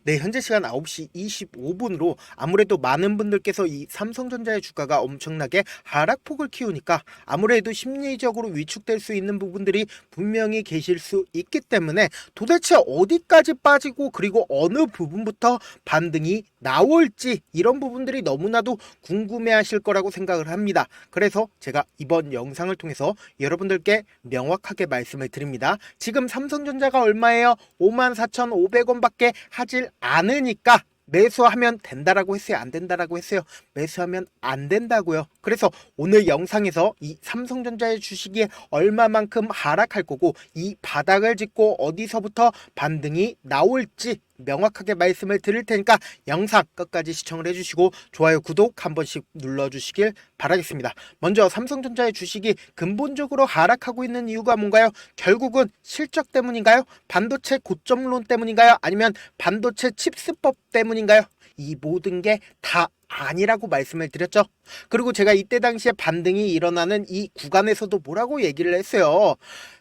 네, 현재 시간 9시 25분으로 아무래도 많은 분들께서 이 삼성전자의 주가가 엄청나게 하락폭을 키우니까 아무래도 심리적으로 위축될 수 있는 부분들이 분명히 계실 수 있기 때문에 도대체 어디까지 빠지고 그리고 어느 부분부터 반등이 나올지 이런 부분들이 너무나도 궁금해하실 거라고 생각을 합니다. 그래서 제가 이번 영상을 통해서 여러분들께 명확하게 말씀을 드립니다. 지금 삼성전자가 얼마예요? 54,500원밖에 하질 않으니까 매수하면 된다라고 했어요? 안 된다라고 했어요? 매수하면 안 된다고요. 그래서 오늘 영상에서 이 삼성전자의 주식이 얼마만큼 하락할 거고 이 바닥을 짚고 어디서부터 반등이 나올지 명확하게 말씀을 드릴 테니까 영상 끝까지 시청을 해주시고 좋아요, 구독 한 번씩 눌러주시길 바라겠습니다. 먼저 삼성전자의 주식이 근본적으로 하락하고 있는 이유가 뭔가요? 결국은 실적 때문인가요? 반도체 고점론 때문인가요? 아니면 반도체 칩스법 때문인가요? 이 모든 게 다 아니라고 말씀을 드렸죠. 그리고 제가 이때 당시에 반등이 일어나는 이 구간에서도 뭐라고 얘기를 했어요.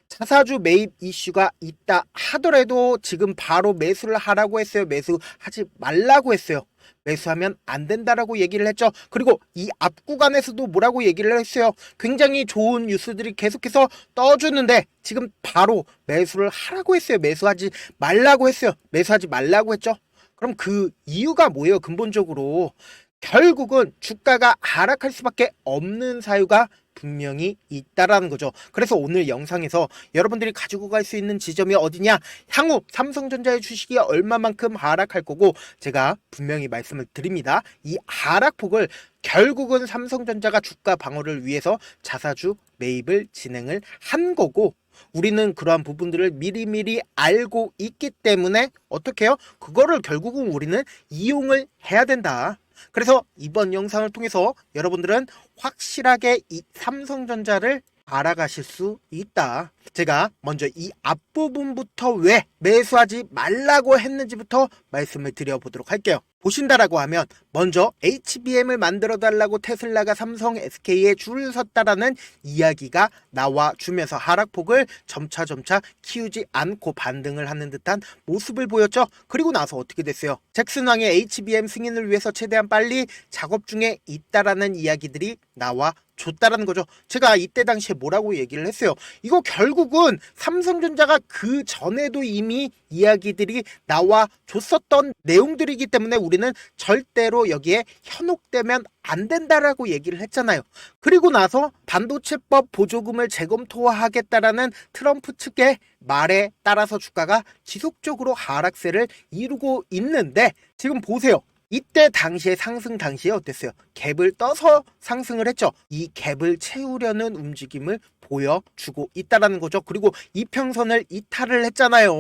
자사주 매입 이슈가 있다 하더라도 지금 바로 매수를 하라고 했어요. 매수하지 말라고 했어요. 매수하면 안 된다라고 얘기를 했죠. 그리고 이 앞 구간에서도 뭐라고 얘기를 했어요. 굉장히 좋은 뉴스들이 계속해서 떠주는데 지금 바로 매수를 하라고 했어요. 매수하지 말라고 했어요. 매수하지 말라고 했죠. 그럼 그 이유가 뭐예요? 근본적으로 결국은 주가가 하락할 수밖에 없는 사유가 분명히 있다라는 거죠. 그래서 오늘 영상에서 여러분들이 가지고 갈 수 있는 지점이 어디냐? 향후 삼성전자의 주식이 얼마만큼 하락할 거고 제가 분명히 말씀을 드립니다. 이 하락폭을 결국은 삼성전자가 주가 방어를 위해서 자사주 매입을 진행을 한 거고 우리는 그러한 부분들을 미리미리 알고 있기 때문에 어떻게 해요? 그거를 결국은 우리는 이용을 해야 된다. 그래서 이번 영상을 통해서 여러분들은 확실하게 이 삼성전자를 알아가실 수 있다. 제가 먼저 이 앞부분부터 왜 매수하지 말라고 했는지부터 말씀을 드려보도록 할게요. 보신다라고 하면 먼저 HBM을 만들어 달라고 테슬라가 삼성 SK에 줄을 섰다라는 이야기가 나와주면서 하락폭을 점차 키우지 않고 반등을 하는 듯한 모습을 보였죠. 그리고 나서 어떻게 됐어요? 잭슨왕의 HBM 승인을 위해서 최대한 빨리 작업 중에 있다라는 이야기들이 나와 줬다라는 거죠. 제가 이때 당시에 뭐라고 얘기를 했어요. 이거 결국은 삼성전자가 그 전에도 이미 이야기들이 나와 줬었던 내용들이기 때문에 우리는 절대로 여기에 현혹되면 안 된다라고 얘기를 했잖아요. 그리고 나서 반도체법 보조금을 재검토하겠다라는 트럼프 측의 말에 따라서 주가가 지속적으로 하락세를 이루고 있는데 지금 보세요. 이때 당시에 상승 당시에 어땠어요? 갭을 떠서 상승을 했죠. 이 갭을 채우려는 움직임을 보여주고 있다라는 거죠. 그리고 이평선을 이탈을 했잖아요.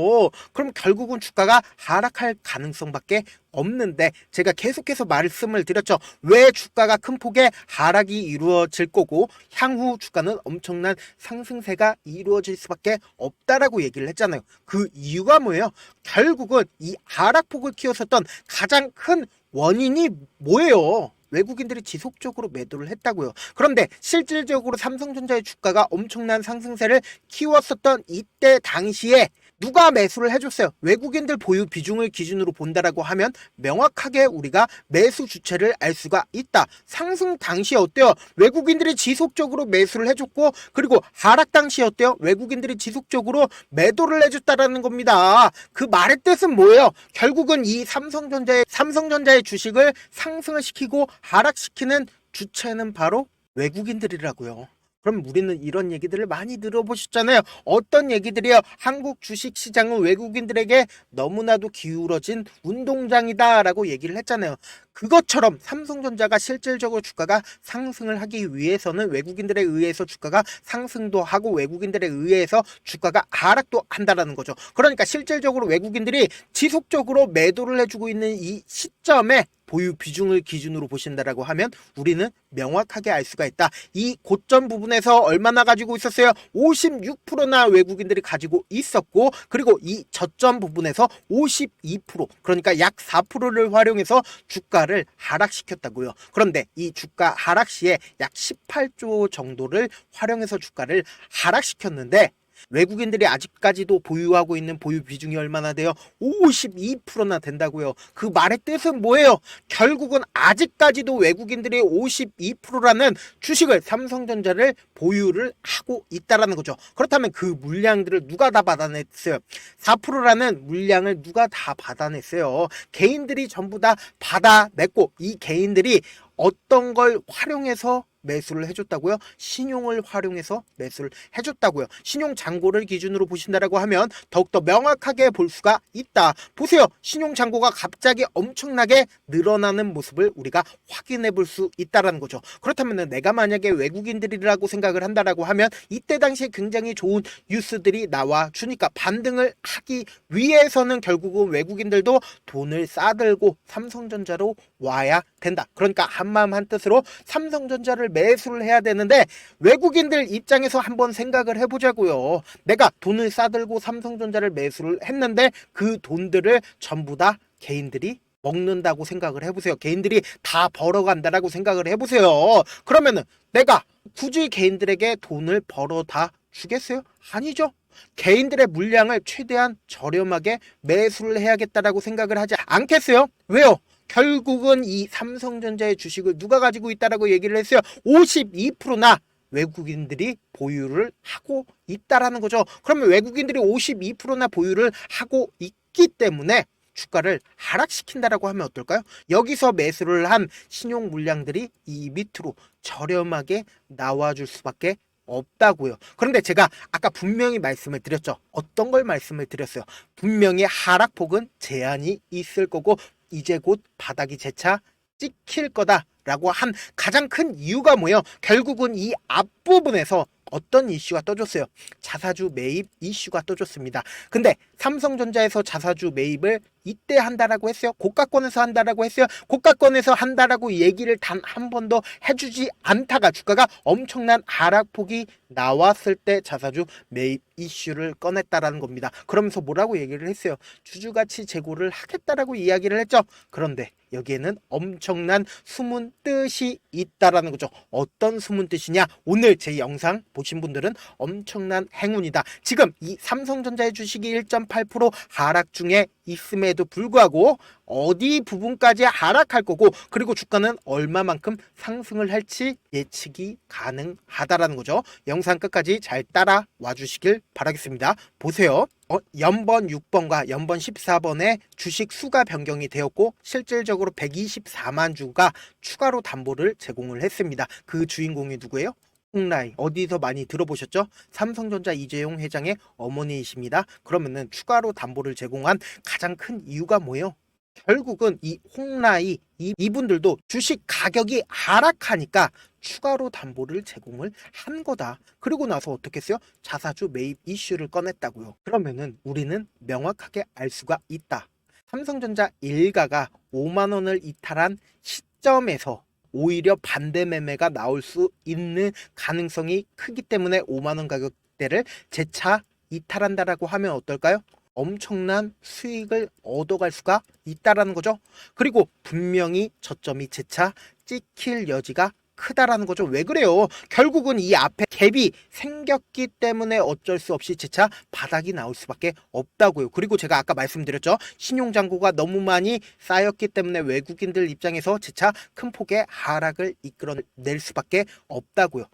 그럼 결국은 주가가 하락할 가능성밖에 없는데 제가 계속해서 말씀을 드렸죠. 왜 주가가 큰 폭의 하락이 이루어질 거고 향후 주가는 엄청난 상승세가 이루어질 수밖에 없다라고 얘기를 했잖아요. 그 이유가 뭐예요? 결국은 이 하락폭을 키웠었던 가장 큰 원인이 뭐예요? 외국인들이 지속적으로 매도를 했다고요. 그런데 실질적으로 삼성전자의 주가가 엄청난 상승세를 키웠었던 이때 당시에 누가 매수를 해줬어요? 외국인들 보유 비중을 기준으로 본다라고 하면 명확하게 우리가 매수 주체를 알 수가 있다. 상승 당시에 어때요? 외국인들이 지속적으로 매수를 해줬고 그리고 하락 당시에 어때요? 외국인들이 지속적으로 매도를 해줬다라는 겁니다. 그 말의 뜻은 뭐예요? 결국은 이 삼성전자의 주식을 상승을 시키고 하락시키는 주체는 바로 외국인들이라고요. 그럼 우리는 이런 얘기들을 많이 들어보셨잖아요. 어떤 얘기들이요? 한국 주식시장은 외국인들에게 너무나도 기울어진 운동장이다 라고 얘기를 했잖아요. 그것처럼 삼성전자가 실질적으로 주가가 상승을 하기 위해서는 외국인들에 의해서 주가가 상승도 하고 외국인들에 의해서 주가가 하락도 한다라는 거죠. 그러니까 실질적으로 외국인들이 지속적으로 매도를 해주고 있는 이 시점에 보유 비중을 기준으로 보신다라고 하면 우리는 명확하게 알 수가 있다. 이 고점 부분에서 얼마나 가지고 있었어요? 56%나 외국인들이 가지고 있었고 그리고 이 저점 부분에서 52% 그러니까 약 4%를 활용해서 주가를 하락시켰다고요. 그런데 이 주가 하락 시에 약 18조 정도를 활용해서 주가를 하락시켰는데 외국인들이 아직까지도 보유하고 있는 보유 비중이 얼마나 돼요? 52%나 된다고요. 그 말의 뜻은 뭐예요? 결국은 아직까지도 외국인들이 52%라는 주식을 삼성전자를 보유를 하고 있다라는 거죠. 그렇다면 그 물량들을 누가 다 받아냈어요? 4%라는 물량을 누가 다 받아냈어요? 개인들이 전부 다 받아냈고, 이 개인들이 어떤 걸 활용해서 매수를 해줬다고요? 신용을 활용해서 매수를 해줬다고요. 신용 잔고를 기준으로 보신다라고 하면 더욱더 명확하게 볼 수가 있다. 보세요. 신용 잔고가 갑자기 엄청나게 늘어나는 모습을 우리가 확인해 볼 수 있다라는 거죠. 그렇다면 내가 만약에 외국인들이라고 생각을 한다라고 하면 이때 당시에 굉장히 좋은 뉴스들이 나와 주니까 반등을 하기 위해서는 결국은 외국인들도 돈을 싸들고 삼성전자로 와야 된다. 그러니까 한마음 한뜻으로 삼성전자를 매수를 해야 되는데, 외국인들 입장에서 한번 생각을 해보자고요. 내가 돈을 싸들고 삼성전자를 매수를 했는데 그 돈들을 전부 다 개인들이 먹는다고 생각을 해보세요. 개인들이 다 벌어간다라고 생각을 해보세요. 그러면은 내가 굳이 개인들에게 돈을 벌어다 주겠어요? 아니죠. 개인들의 물량을 최대한 저렴하게 매수를 해야겠다라고 생각을 하지 않겠어요? 왜요? 결국은 이 삼성전자의 주식을 누가 가지고 있다라고 얘기를 했어요? 52%나 외국인들이 보유를 하고 있다라는 거죠. 그러면 외국인들이 52%나 보유를 하고 있기 때문에 주가를 하락시킨다라고 하면 어떨까요? 여기서 매수를 한 신용 물량들이 이 밑으로 저렴하게 나와줄 수밖에 없다고요. 그런데 제가 아까 분명히 말씀을 드렸죠. 어떤 걸 말씀을 드렸어요? 분명히 하락폭은 제한이 있을 거고 이제 곧 바닥이 재차 찍힐 거다라고 한 가장 큰 이유가 뭐예요? 결국은 이 앞부분에서 어떤 이슈가 떠줬어요? 자사주 매입 이슈가 떠줬습니다. 근데 삼성전자에서 자사주 매입을 이때 한다라고 했어요? 고가권에서 한다라고 했어요? 고가권에서 한다라고 얘기를 단 한 번도 해주지 않다가 주가가 엄청난 하락폭이 나왔을 때 자사주 매입 이슈를 꺼냈다라는 겁니다. 그러면서 뭐라고 얘기를 했어요? 주주가치 제고를 하겠다라고 이야기를 했죠. 그런데 여기에는 엄청난 숨은 뜻이 있다라는 거죠. 어떤 숨은 뜻이냐? 오늘 제 영상 보신 분들은 엄청난 행운이다. 지금 이 삼성전자의 주식이 1.8% 하락 중에 있음에도 불구하고 어디 부분까지 하락할 거고, 그리고 주가는 얼마만큼 상승을 할지 예측이 가능하다라는 거죠. 영상 끝까지 잘 따라와 주시길 바라겠습니다. 보세요. 연번 6번과 연번 14번의 주식 수가 변경이 되었고 실질적으로 124만 주가 추가로 담보를 제공을 했습니다. 그 주인공이 누구예요? 홍라이. 어디서 많이 들어보셨죠? 삼성전자 이재용 회장의 어머니이십니다. 그러면은 추가로 담보를 제공한 가장 큰 이유가 뭐예요? 결국은 이 홍라이 이분들도 주식 가격이 하락하니까 추가로 담보를 제공을 한 거다. 그리고 나서 어떻게 했어요? 자사주 매입 이슈를 꺼냈다고요. 그러면은 우리는 명확하게 알 수가 있다. 삼성전자 일가가 5만 원을 이탈한 시점에서 오히려 반대 매매가 나올 수 있는 가능성이 크기 때문에 5만 원 가격대를 재차 이탈한다라고 하면 어떨까요? 엄청난 수익을 얻어갈 수가 있다라는 거죠. 그리고 분명히 저점이 재차 찍힐 여지가 크다라는 거죠. 왜 그래요? 결국은 이 앞에 갭이 생겼기 때문에 어쩔 수 없이 재차 바닥이 나올 수밖에 없다고요. 그리고 제가 아까 말씀드렸죠. 신용잔고가 너무 많이 쌓였기 때문에 외국인들 입장에서 재차 큰 폭의 하락을 이끌어낼 수밖에 없다고요.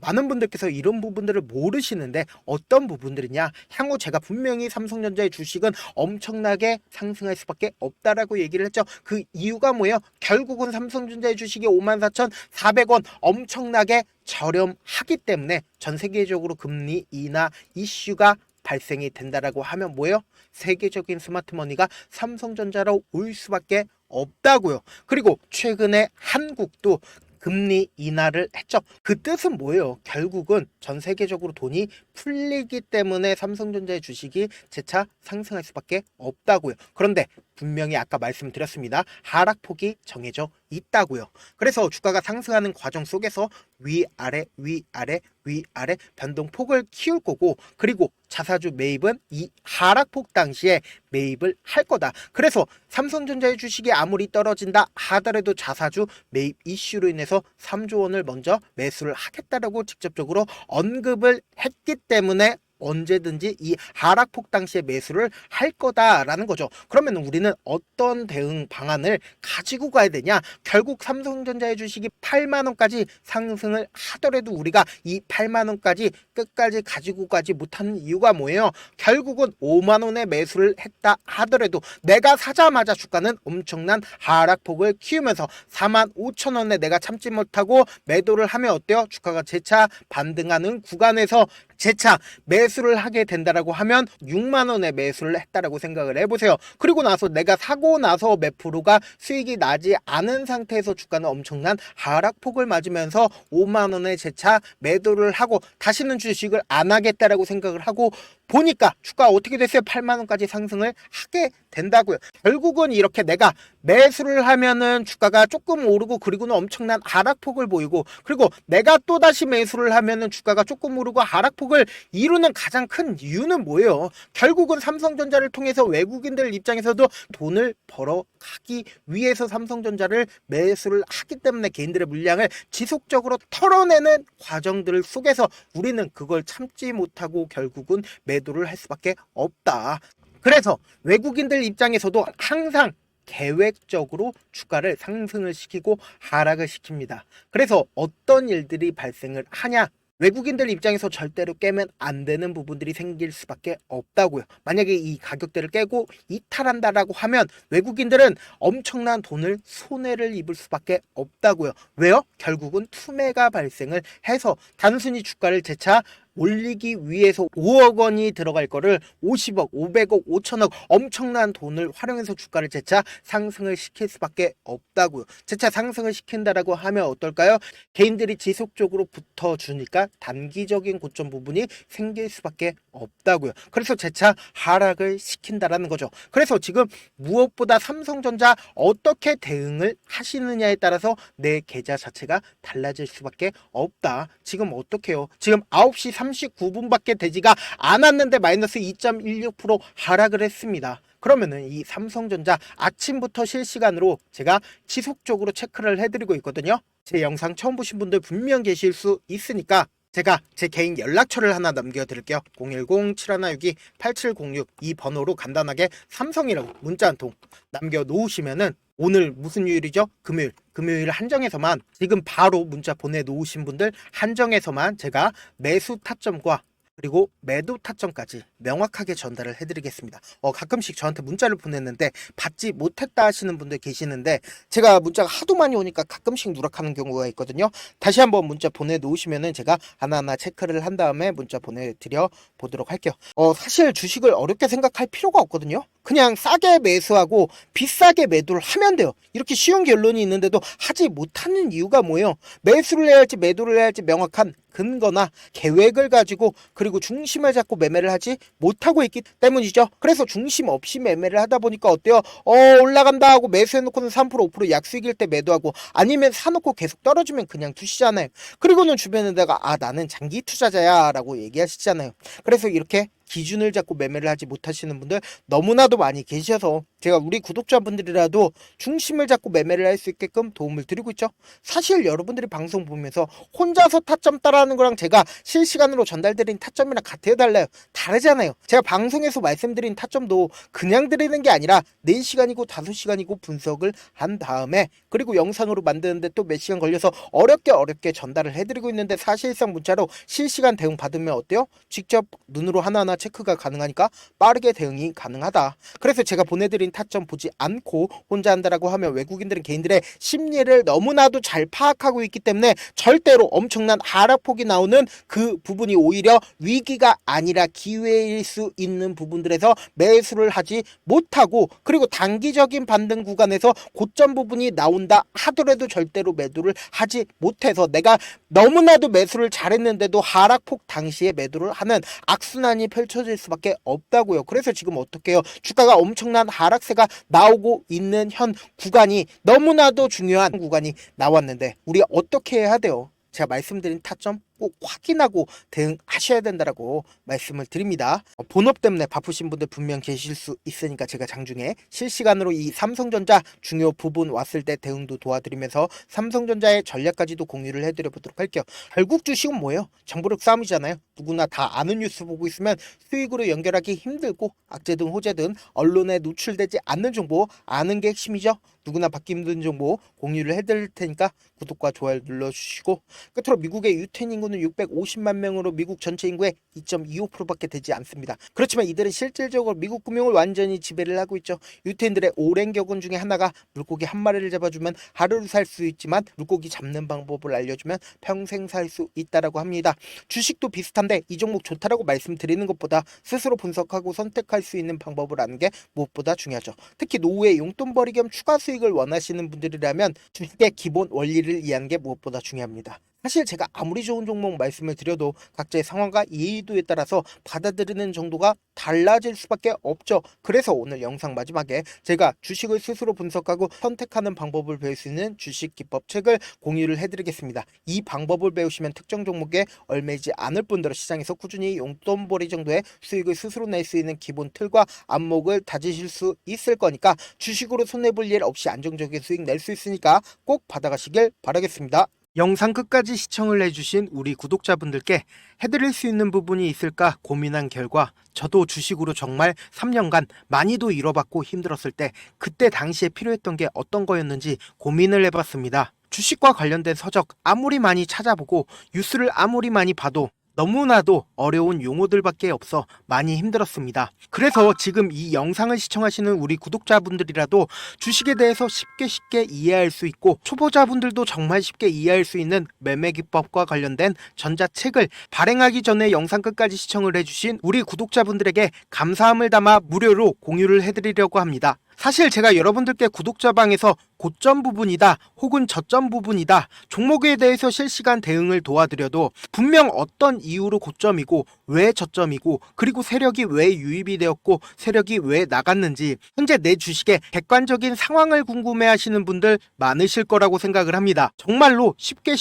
많은 분들께서 이런 부분들을 모르시는데 어떤 부분들이냐? 향후 제가 분명히 삼성전자의 주식은 엄청나게 상승할 수밖에 없다라고 얘기를 했죠. 그 이유가 뭐예요? 결국은 삼성전자의 주식이 54,400원 엄청나게 저렴하기 때문에 전 세계적으로 금리 인하 이슈가 발생이 된다라고 하면 뭐예요? 세계적인 스마트머니가 삼성전자로 올 수밖에 없다고요. 그리고 최근에 한국도 금리 인하를 했죠. 그 뜻은 뭐예요? 결국은 전 세계적으로 돈이 풀리기 때문에 삼성전자의 주식이 재차 상승할 수밖에 없다고요. 그런데 분명히 아까 말씀드렸습니다. 하락폭이 정해져 있다고요. 그래서 주가가 상승하는 과정 속에서 위아래 위아래 위아래 변동폭을 키울 거고, 그리고 자사주 매입은 이 하락폭 당시에 매입을 할 거다. 그래서 삼성전자의 주식이 아무리 떨어진다 하더라도 자사주 매입 이슈로 인해서 3조 원을 먼저 매수를 하겠다라고 직접적으로 언급을 했기 때문에 언제든지 이 하락폭 당시에 매수를 할 거다라는 거죠. 그러면 우리는 어떤 대응 방안을 가지고 가야 되냐? 결국 삼성전자의 주식이 8만 원까지 상승을 하더라도 우리가 이 8만 원까지 끝까지 가지고 가지 못하는 이유가 뭐예요? 결국은 5만 원에 매수를 했다 하더라도 내가 사자마자 주가는 엄청난 하락폭을 키우면서 4만 5천 원에 내가 참지 못하고 매도를 하면 어때요? 주가가 재차 반등하는 구간에서 재차 매수를 하게 된다라고 하면 6만 원에 매수를 했다라고 생각을 해보세요. 그리고 나서 내가 사고 나서 몇 프로가 수익이 나지 않은 상태에서 주가는 엄청난 하락폭을 맞으면서 5만 원에 재차 매도를 하고 다시는 주식을 안 하겠다라고 생각을 하고 보니까 주가가 어떻게 됐어요? 8만 원까지 상승을 하게 된다고요. 결국은 이렇게 내가 매수를 하면은 주가가 조금 오르고 그리고는 엄청난 하락폭을 보이고 그리고 내가 또다시 매수를 하면은 주가가 조금 오르고 하락폭을 이루는 가장 큰 이유는 뭐예요? 결국은 삼성전자를 통해서 외국인들 입장에서도 돈을 벌어가기 위해서 삼성전자를 매수를 하기 때문에 개인들의 물량을 지속적으로 털어내는 과정들 속에서 우리는 그걸 참지 못하고 결국은 매도를 할 수밖에 없다. 그래서 외국인들 입장에서도 항상 계획적으로 주가를 상승을 시키고 하락을 시킵니다. 그래서 어떤 일들이 발생을 하냐? 외국인들 입장에서 절대로 깨면 안 되는 부분들이 생길 수밖에 없다고요. 만약에 이 가격대를 깨고 이탈한다라고 하면 외국인들은 엄청난 돈을 손해를 입을 수밖에 없다고요. 왜요? 결국은 투매가 발생을 해서 단순히 주가를 재차 올리기 위해서 5억 원이 들어갈 거를 50억, 500억, 5천억 엄청난 돈을 활용해서 주가를 재차 상승을 시킬 수밖에 없다고요. 재차 상승을 시킨다라고 하면 어떨까요? 개인들이 지속적으로 붙어주니까 단기적인 고점 부분이 생길 수밖에 없다고요. 그래서 재차 하락을 시킨다라는 거죠. 그래서 지금 무엇보다 삼성전자 어떻게 대응을 하시느냐에 따라서 내 계좌 자체가 달라질 수밖에 없다. 지금 어떻게 해요? 지금 9시 39분밖에 되지가 않았는데 마이너스 2.16% 하락을 했습니다. 그러면은 이 삼성전자 아침부터 실시간으로 제가 지속적으로 체크를 해드리고 있거든요. 제 영상 처음 보신 분들 분명 계실 수 있으니까 제가 제 개인 연락처를 하나 남겨드릴게요. 010-7162-8706 이 번호로 간단하게 삼성이라고 문자 한 통 남겨놓으시면은 오늘 무슨 요일이죠? 금요일 한정해서만 지금 바로 문자 보내놓으신 분들 한정해서만 제가 매수 타점과 그리고 매도 타점까지 명확하게 전달을 해드리겠습니다. 가끔씩 저한테 문자를 보냈는데 받지 못했다 하시는 분들 계시는데 제가 문자가 하도 많이 오니까 가끔씩 누락하는 경우가 있거든요. 다시 한번 문자 보내놓으시면은 제가 하나하나 체크를 한 다음에 문자 보내드려 보도록 할게요. 사실 주식을 어렵게 생각할 필요가 없거든요. 그냥 싸게 매수하고 비싸게 매도를 하면 돼요. 이렇게 쉬운 결론이 있는데도 하지 못하는 이유가 뭐예요? 매수를 해야 할지 매도를 해야 할지 명확한 근거나 계획을 가지고 그리고 중심을 잡고 매매를 하지 못하고 있기 때문이죠. 그래서 중심 없이 매매를 하다 보니까 어때요? 올라간다 하고 매수해놓고는 3% 5% 약수익일 때 매도하고 아니면 사놓고 계속 떨어지면 그냥 두시잖아요. 그리고는 주변에다가 나는 장기 투자자야 라고 얘기하시잖아요. 그래서 이렇게 기준을 잡고 매매를 하지 못하시는 분들 너무나도 많이 계셔서 제가 우리 구독자분들이라도 중심을 잡고 매매를 할 수 있게끔 도움을 드리고 있죠. 사실 여러분들이 방송 보면서 혼자서 타점 따라하는 거랑 제가 실시간으로 전달드린 타점이랑 같아요, 달라요? 다르잖아요. 제가 방송에서 말씀드린 타점도 그냥 드리는 게 아니라 4시간이고 5시간이고 분석을 한 다음에 그리고 영상으로 만드는데 또 몇 시간 걸려서 어렵게 전달을 해드리고 있는데 사실상 문자로 실시간 대응 받으면 어때요? 직접 눈으로 하나하나 체크가 가능하니까 빠르게 대응이 가능하다. 그래서 제가 보내드린 타점 보지 않고 혼자 한다라고 하면 외국인들은 개인들의 심리를 너무나도 잘 파악하고 있기 때문에 절대로 엄청난 하락폭이 나오는 그 부분이 오히려 위기가 아니라 기회일 수 있는 부분들에서 매수를 하지 못하고 그리고 단기적인 반등 구간에서 고점 부분이 나온다 하더라도 절대로 매도를 하지 못해서 내가 너무나도 매수를 잘했는데도 하락폭 당시에 매도를 하는 악순환이 펼쳐질 수밖에 없다고요. 그래서 지금 어떻게 해요? 주가가 엄청난 하락세가 나오고 있는 현 구간이 너무나도 중요한 구간이 나왔는데 우리 어떻게 해야 돼요? 제가 말씀드린 타점 꼭 확인하고 대응하셔야 된다라고 말씀을 드립니다. 본업 때문에 바쁘신 분들 분명 계실 수 있으니까 제가 장중에 실시간으로 이 삼성전자 중요 부분 왔을 때 대응도 도와드리면서 삼성전자의 전략까지도 공유를 해드려 보도록 할게요. 결국 주식은 뭐예요? 정보력 싸움이잖아요. 누구나 다 아는 뉴스 보고 있으면 수익으로 연결하기 힘들고 악재든 호재든 언론에 노출되지 않는 정보 아는 게 핵심이죠. 누구나 받기 힘든 정보 공유를 해드릴 테니까 구독과 좋아요 눌러주시고, 끝으로 미국의 유태인 인구는 650만 명으로 미국 전체 인구의 2.25%밖에 되지 않습니다. 그렇지만 이들은 실질적으로 미국 금융을 완전히 지배를 하고 있죠. 유태인들의 오랜 격언 중에 하나가 물고기 한 마리를 잡아주면 하루를 살 수 있지만 물고기 잡는 방법을 알려주면 평생 살 수 있다라고 합니다. 주식도 비슷한데 이 종목 좋다라고 말씀드리는 것보다 스스로 분석하고 선택할 수 있는 방법을 아는 게 무엇보다 중요하죠. 특히 노후에 용돈벌이 겸 추가 수익을 원하시는 분들이라면 주식의 기본 원리를 이해하는 게 무엇보다 중요합니다. 사실 제가 아무리 좋은 종목 말씀을 드려도 각자의 상황과 이해도에 따라서 받아들이는 정도가 달라질 수밖에 없죠. 그래서 오늘 영상 마지막에 제가 주식을 스스로 분석하고 선택하는 방법을 배울 수 있는 주식 기법 책을 공유를 해드리겠습니다. 이 방법을 배우시면 특정 종목에 얽매이지 않을 뿐더러 시장에서 꾸준히 용돈벌이 정도의 수익을 스스로 낼 수 있는 기본 틀과 안목을 다지실 수 있을 거니까 주식으로 손해볼 일 없이 안정적인 수익 낼 수 있으니까 꼭 받아가시길 바라겠습니다. 영상 끝까지 시청을 해주신 우리 구독자분들께 해드릴 수 있는 부분이 있을까 고민한 결과 저도 주식으로 정말 3년간 많이도 잃어봤고 힘들었을 때 그때 당시에 필요했던 게 어떤 거였는지 고민을 해봤습니다. 주식과 관련된 서적 아무리 많이 찾아보고 뉴스를 아무리 많이 봐도 너무나도 어려운 용어들밖에 없어 많이 힘들었습니다. 그래서 지금 이 영상을 시청하시는 우리 구독자분들이라도 주식에 대해서 쉽게 이해할 수 있고 초보자분들도 정말 쉽게 이해할 수 있는 매매 기법과 관련된 전자책을 발행하기 전에 영상 끝까지 시청을 해주신 우리 구독자분들에게 감사함을 담아 무료로 공유를 해드리려고 합니다. 사실 제가 여러분들께 구독자방에서 고점 부분이다 혹은 저점 부분이다 종목에 대해서 실시간 대응을 도와드려도 분명 어떤 이유로 고점이고 왜 저점이고 그리고 세력이 왜 유입이 되었고 세력이 왜 나갔는지 현재 내 주식의 객관적인 상황을 궁금해 하시는 분들 많으실 거라고 생각을 합니다. 정말로 쉽게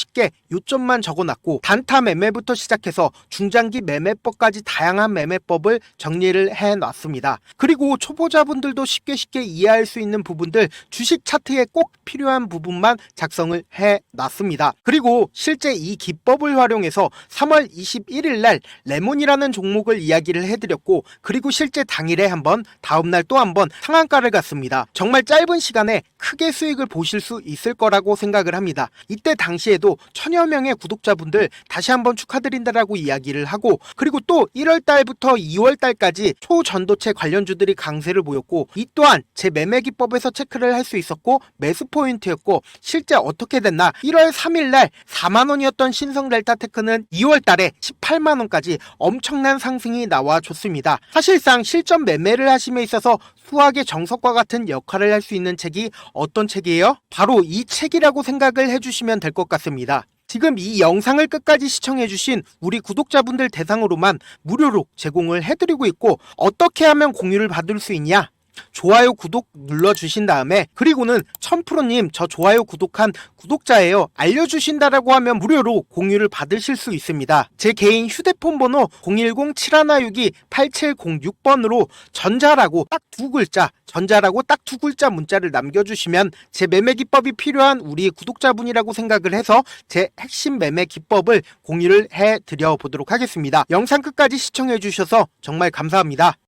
요점만 적어놨고 단타 매매부터 시작해서 중장기 매매법까지 다양한 매매법을 정리를 해놨습니다. 그리고 초보자분들도 쉽게 이해할 수 있는 부분들 주식 차트에 꼭 필요한 부분만 작성을 해놨습니다. 그리고 실제 이 기법을 활용해서 3월 21일 날 레몬이라는 종목을 이야기를 해드렸고 그리고 실제 당일에 한번 다음날 또 한번 상한가를 갔습니다. 정말 짧은 시간에 크게 수익을 보실 수 있을 거라고 생각을 합니다. 이때 당시에도 1000여 명의 구독자분들 다시 한번 축하드린다라고 이야기를 하고 그리고 또 1월 달부터 2월 달까지 초전도체 관련주들이 강세를 보였고 이 또한 제 매매 기법에서 체크를 할 수 있었고 매수 포인트였고 실제 어떻게 됐나 1월 3일 날 4만원이었던 신성 델타테크는 2월 달에 18만원까지 엄청난 상승이 나와줬습니다. 사실상 실전 매매를 하심에 있어서 수학의 정석과 같은 역할을 할 수 있는 책이 어떤 책이에요? 바로 이 책이라고 생각을 해주시면 될 것 같습니다. 지금 이 영상을 끝까지 시청해주신 우리 구독자분들 대상으로만 무료로 제공을 해드리고 있고 어떻게 하면 공유를 받을 수 있냐? 좋아요 구독 눌러주신 다음에 그리고는 1000%님 저 좋아요 구독한 구독자예요 알려주신다라고 하면 무료로 공유를 받으실 수 있습니다. 제 개인 휴대폰 번호 010-7162-8706번으로 전자라고 딱 두 글자 문자를 남겨주시면 제 매매 기법이 필요한 우리 구독자분이라고 생각을 해서 제 핵심 매매 기법을 공유를 해드려 보도록 하겠습니다. 영상 끝까지 시청해 주셔서 정말 감사합니다.